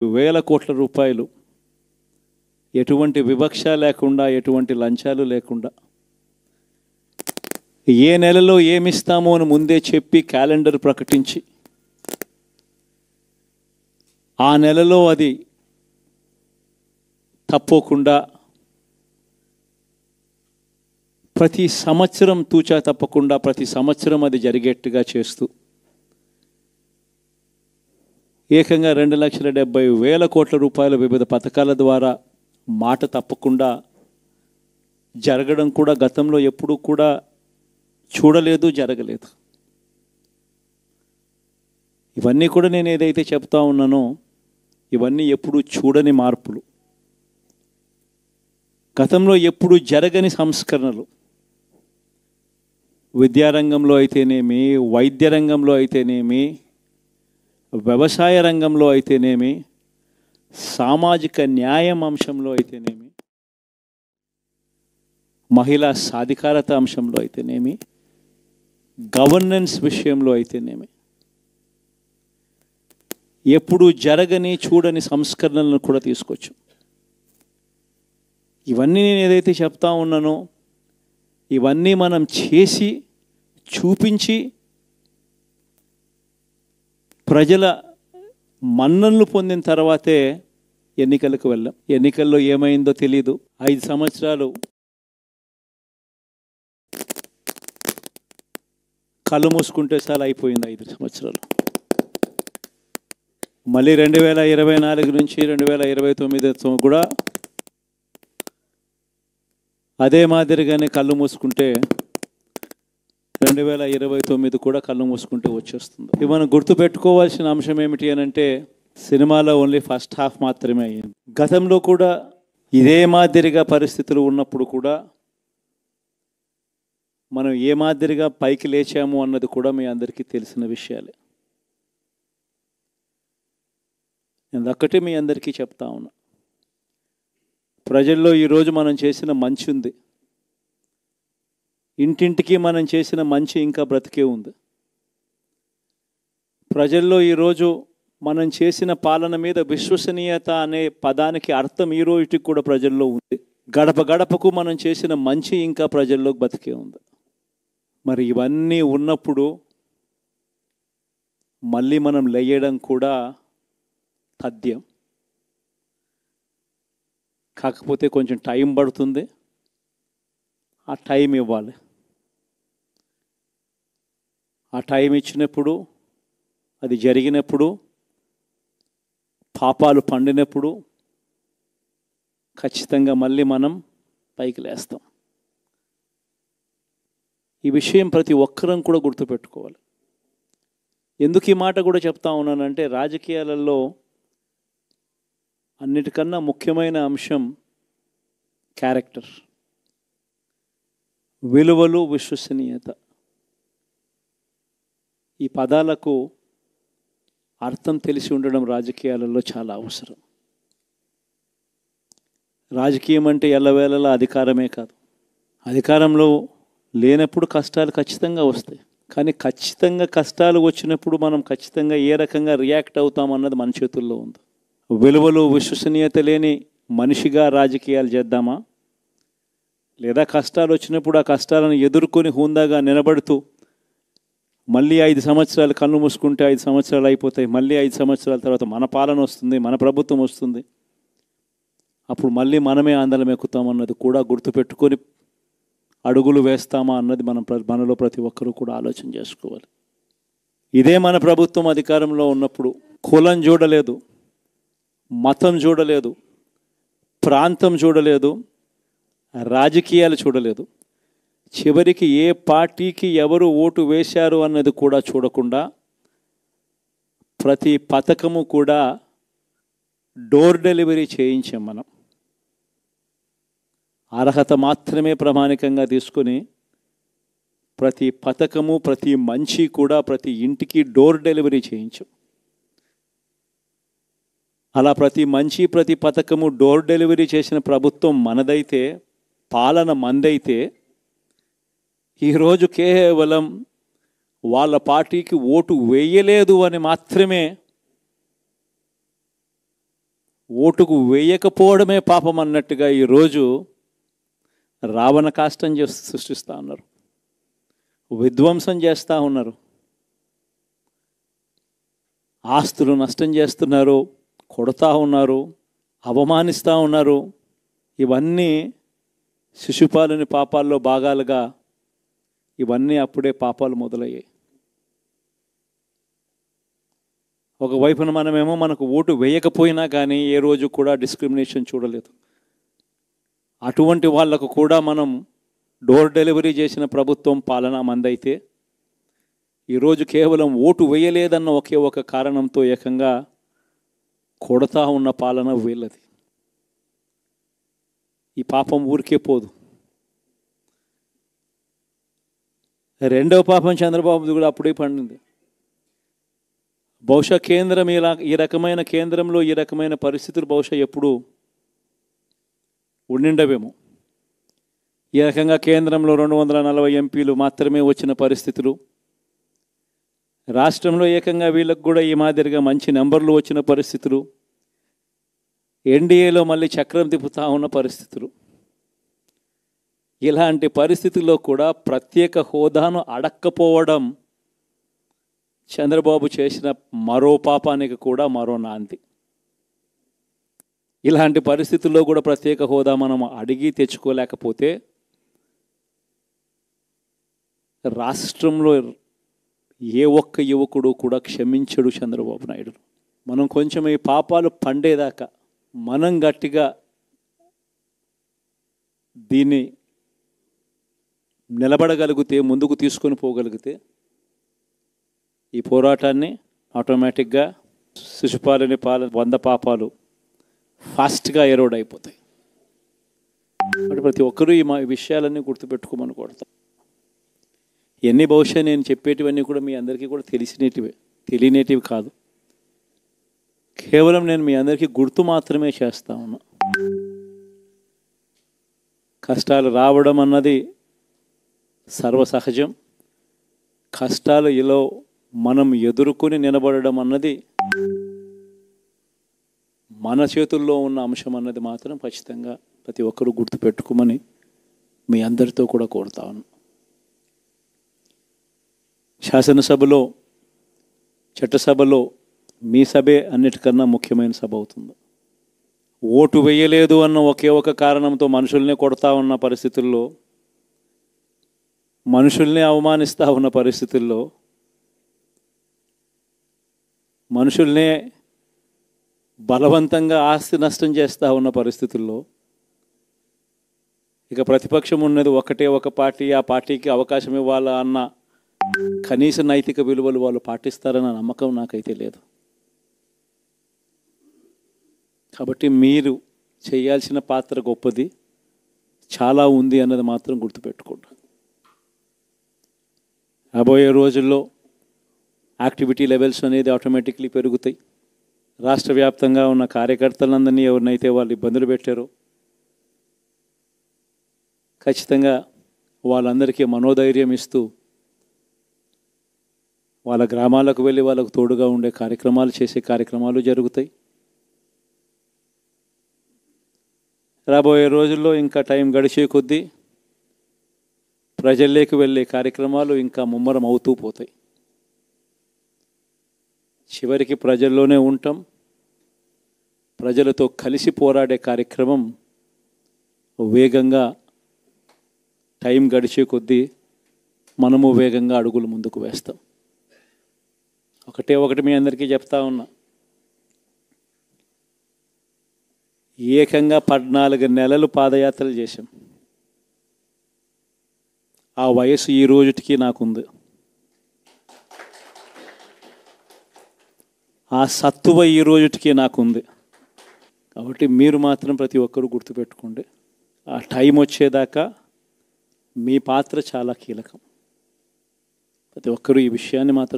వేల కోట్ల రూపాయలు ఎటువంటి వివక్ష లేకుండా, ఎటువంటి లంచాలు లేకుండా, ఏ నెలలో ఏమిస్తామో అని ముందే చెప్పి క్యాలెండర్ ప్రకటించి ఆ నెలలో అది తప్పకుండా ప్రతి సంవత్సరం తూచా తప్పకుండా ప్రతి సంవత్సరం అది జరిగేట్టుగా చేస్తూ ఏకంగా 2,70,000 కోట్ల రూపాయల వివిధ పథకాల ద్వారా మాట తప్పకుండా జరగడం కూడా గతంలో ఎప్పుడూ కూడా చూడలేదు, జరగలేదు. ఇవన్నీ కూడా నేను ఏదైతే చెప్తా ఉన్నానో ఇవన్నీ ఎప్పుడూ చూడని మార్పులు, గతంలో ఎప్పుడూ జరగని సంస్కరణలు. విద్యారంగంలో అయితేనేమి, వైద్య రంగంలో అయితేనేమి, వ్యవసాయ రంగంలో అయితేనేమి, సామాజిక న్యాయం అంశంలో అయితేనేమి, మహిళా సాధికారత అంశంలో అయితేనేమి, గవర్నెన్స్ విషయంలో అయితేనేమి ఎప్పుడూ జరగని చూడని సంస్కరణలను కూడా తీసుకొచ్చు. ఇవన్నీ నేను ఏదైతే చెప్తా ఉన్నానో ఇవన్నీ మనం చేసి చూపించి ప్రజల మన్ననలు పొందిన తర్వాతే ఎన్నికలకు వెళ్ళాం. ఎన్నికల్లో ఏమైందో తెలీదు. 5 సంవత్సరాలు కళ్ళు మూసుకుంటే చాలా అయిపోయింది. 5 సంవత్సరాలు. మళ్ళీ 2024 నుంచి 2029 కూడా అదే మాదిరిగానే కళ్ళు మూసుకుంటే 2029 కూడా కళ్ళు మూసుకుంటే వచ్చేస్తుంది. ఇవి మనం గుర్తుపెట్టుకోవాల్సిన అంశం ఏమిటి అని అంటే, సినిమాలో ఓన్లీ ఫస్ట్ హాఫ్ మాత్రమే అయ్యింది. గతంలో కూడా ఇదే మాదిరిగా పరిస్థితులు ఉన్నప్పుడు కూడా మనం ఏ మాదిరిగా పైకి లేచాము అన్నది కూడా మీ అందరికీ తెలిసిన విషయాలే. నేను ఒక్కటే మీ అందరికీ చెప్తా ఉన్నా, ప్రజల్లో ఈరోజు మనం చేసిన మంచి ఉంది. ఇంటింటికి మనం చేసిన మంచి ఇంకా బ్రతికే ఉంది. ప్రజల్లో ఈరోజు మనం చేసిన పాలన మీద విశ్వసనీయత అనే పదానికి అర్థం ఈ రోజుకి కూడా ప్రజల్లో ఉంది. గడప గడపకు మనం చేసిన మంచి ఇంకా ప్రజల్లో బతికే ఉంది. మరి ఇవన్నీ ఉన్నప్పుడు మళ్ళీ మనం లేయడం కూడా తథ్యం. కాకపోతే కొంచెం టైం పడుతుంది. ఆ టైం ఇవ్వాలి. ఆ టైం ఇచ్చినప్పుడు, అది జరిగినప్పుడు, పాపాలు పండినప్పుడు ఖచ్చితంగా మళ్ళీ మనం పైకి లేస్తాం. ఈ విషయం ప్రతి ఒక్కరం కూడా గుర్తుపెట్టుకోవాలి. ఎందుకు ఈ మాట కూడా చెప్తా ఉన్నానంటే, రాజకీయాలలో అన్నిటికన్నా ముఖ్యమైన అంశం క్యారెక్టర్, విలువలు, విశ్వసనీయత. ఈ పదాలకు అర్థం తెలిసి ఉండడం రాజకీయాలలో చాలా అవసరం. రాజకీయం అంటే ఎల్లవేళలా అధికారమే కాదు. అధికారంలో లేనప్పుడు కష్టాలు ఖచ్చితంగా వస్తాయి. కానీ ఖచ్చితంగా కష్టాలు వచ్చినప్పుడు మనం ఖచ్చితంగా ఏ రకంగా రియాక్ట్ అవుతామన్నది మన చేతుల్లో ఉంది. విలువలు, విశ్వసనీయత లేని మనిషిగా రాజకీయాలు చేద్దామా, లేదా కష్టాలు వచ్చినప్పుడు ఆ కష్టాలను ఎదుర్కొని హుందాగా నిలబడుతూ మళ్ళీ 5 సంవత్సరాలు కళ్ళు మూసుకుంటే 5 సంవత్సరాలు అయిపోతాయి, మళ్ళీ 5 సంవత్సరాల తర్వాత మన పాలన వస్తుంది, మన ప్రభుత్వం వస్తుంది, అప్పుడు మళ్ళీ మనమే ఆందోళన ఎక్కుతామన్నది కూడా గుర్తుపెట్టుకొని అడుగులు వేస్తామా అన్నది మనలో ప్రతి ఒక్కరూ కూడా ఆలోచన చేసుకోవాలి. ఇదే మన ప్రభుత్వం అధికారంలో ఉన్నప్పుడు కులం చూడలేదు, మతం చూడలేదు, ప్రాంతం చూడలేదు, రాజకీయాలు చూడలేదు, చివరికి ఏ పార్టీకి ఎవరు ఓటు వేశారు అన్నది కూడా చూడకుండా ప్రతి పథకము కూడా డోర్ డెలివరీ చేయించాం. మనం అర్హత మాత్రమే ప్రామాణికంగా తీసుకొని ప్రతి పథకము, ప్రతి మంచి కూడా ప్రతి ఇంటికి డోర్ డెలివరీ చేయించాం. అలా ప్రతి మంచి, ప్రతి పథకము డోర్ డెలివరీ చేసిన ప్రభుత్వం మనదైతే, పాలన మందైతే, ఈరోజు కేవలం వాళ్ళ పార్టీకి ఓటు వేయలేదు అని మాత్రమే ఓటుకు వేయకపోవడమే పాపం అన్నట్టుగా ఈరోజు రావణ కాష్టం సృష్టిస్తూ ఉన్నారు, విధ్వంసం చేస్తూ ఉన్నారు, ఆస్తులు నష్టం చేస్తున్నారు, కొడతా ఉన్నారు, అవమానిస్తూ ఉన్నారు. ఇవన్నీ శిశుపాలుని పాపాల్లో భాగాలుగా ఇవన్నీ అప్పుడే పాపాలు మొదలయ్యాయి. ఒకవైపున మనమేమో మనకు ఓటు వేయకపోయినా కానీ ఏ రోజు కూడా డిస్క్రిమినేషన్ చూడలేదు. అటువంటి వాళ్లకు కూడా మనం డోర్ డెలివరీ చేసిన ప్రభుత్వం పాలన మందైతే ఈరోజు కేవలం ఓటు వేయలేదన్న ఒకే ఒక కారణంతో ఏకంగా కొడతా ఉన్న పాలన వీళ్ళది. ఈ పాపం ఊరికే పోదు. రెండవ పాపం చంద్రబాబుది కూడా అప్పుడే పండింది. బహుశా కేంద్రం ఈ రకమైన కేంద్రంలో ఈ రకమైన పరిస్థితులు బహుశా ఎప్పుడు ఉండిండవేమో. ఈ రకంగా కేంద్రంలో 240 ఎంపీలు మాత్రమే వచ్చిన పరిస్థితులు, రాష్ట్రంలో ఏకంగా వీళ్ళకు కూడా ఈ మాదిరిగా మంచి నెంబర్లు వచ్చిన పరిస్థితులు, ఎన్డీఏలో మళ్ళీ చక్రం తిప్పుతా ఉన్న పరిస్థితులు. ఇలాంటి పరిస్థితుల్లో కూడా ప్రత్యేక హోదాను అడక్కపోవడం చంద్రబాబు చేసిన మరో పాపానికి కూడా మరో నాంది. ఇలాంటి పరిస్థితుల్లో కూడా ప్రత్యేక హోదా మనం అడిగి తెచ్చుకోలేకపోతే రాష్ట్రంలో ఏ ఒక్క యువకుడు కూడా క్షమించడు చంద్రబాబు నాయుడు. మనం కొంచెం ఈ పాపాలు పండేదాకా మనం గట్టిగా దీన్ని నిలబడగలిగితే, ముందుకు తీసుకొని పోగలిగితే ఈ పోరాటాన్ని ఆటోమేటిక్గా శిశుపాలుని 100 పాపాలు ఫాస్ట్గా ఎరోడ్ అయిపోతాయి. అంటే ప్రతి ఒక్కరూ ఈ విషయాలన్నీ గుర్తుపెట్టుకోమని కోరుతాం. ఎన్ని బహుశా నేను చెప్పేటివన్నీ కూడా మీ అందరికీ కూడా తెలియనేటివి కాదు. కేవలం నేను మీ అందరికీ గుర్తు మాత్రమే చేస్తా ఉన్నా. కష్టాలు రావడం అన్నది సర్వసహజం. కష్టాలు ఇలా మనం ఎదుర్కొని నిలబడడం అన్నది మన చేతుల్లో ఉన్న అంశం అన్నది మాత్రం ఖచ్చితంగా ప్రతి ఒక్కరూ గుర్తుపెట్టుకోమని మీ అందరితో కూడా కోరుతా ఉన్నాను. శాసనసభలో, చట్టసభలో మీ సభే అన్నిటికన్నా ముఖ్యమైన సభ అవుతుంది. ఓటు వేయలేదు అన్న ఒకే ఒక కారణంతో మనుషుల్నే కొడతా ఉన్న పరిస్థితుల్లో, మనుషుల్ని అవమానిస్తూ ఉన్న పరిస్థితుల్లో, మనుషుల్నే బలవంతంగా ఆస్తి నష్టం చేస్తూ ఉన్న పరిస్థితుల్లో ఇక ప్రతిపక్షం ఉన్నది ఒకటే ఒక పార్టీ, ఆ పార్టీకి అవకాశం ఇవ్వాలా అన్న కనీస నైతిక విలువలు వాళ్ళు పాటిస్తారన్న నమ్మకం నాకైతే లేదు. కాబట్టి మీరు చేయాల్సిన పాత్ర గొప్పది, చాలా ఉంది అన్నది మాత్రం గుర్తుపెట్టుకోండి. రాబోయే రోజుల్లో యాక్టివిటీ లెవెల్స్ అనేది ఆటోమేటిక్లీ పెరుగుతాయి. రాష్ట్ర వ్యాప్తంగా ఉన్న కార్యకర్తలందరినీ ఎవరినైతే వాళ్ళు ఇబ్బందులు పెట్టారో ఖచ్చితంగా వాళ్ళందరికీ మనోధైర్యం ఇస్తూ వాళ్ళ గ్రామాలకు వెళ్ళి వాళ్ళకు తోడుగా ఉండే కార్యక్రమాలు చేసే కార్యక్రమాలు జరుగుతాయి. రాబోయే రోజుల్లో ఇంకా టైం గడిచే కొద్దీ ప్రజల్లోకి వెళ్ళే కార్యక్రమాలు ఇంకా ముమ్మరం అవుతూ పోతాయి. చివరికి ప్రజల్లోనే ఉంటాం. ప్రజలతో కలిసి పోరాడే కార్యక్రమం వేగంగా టైం గడిచే కొద్దీ మనము వేగంగా అడుగులు ముందుకు వేస్తాం. ఒకటి మీ అందరికీ చెప్తా ఉన్నా, ఏకంగా 14 నెలలు పాదయాత్రలు చేశాం. ఆ వయసు ఈ రోజుటికి నాకుంది. ఆ సత్తువ ఈ రోజుటికి నాకుంది. కాబట్టి మీరు మాత్రం ప్రతి ఒక్కరూ గుర్తుపెట్టుకోండి, ఆ టైం వచ్చేదాకా మీ పాత్ర చాలా కీలకం. ప్రతి ఒక్కరూ ఈ విషయాన్ని మాత్రం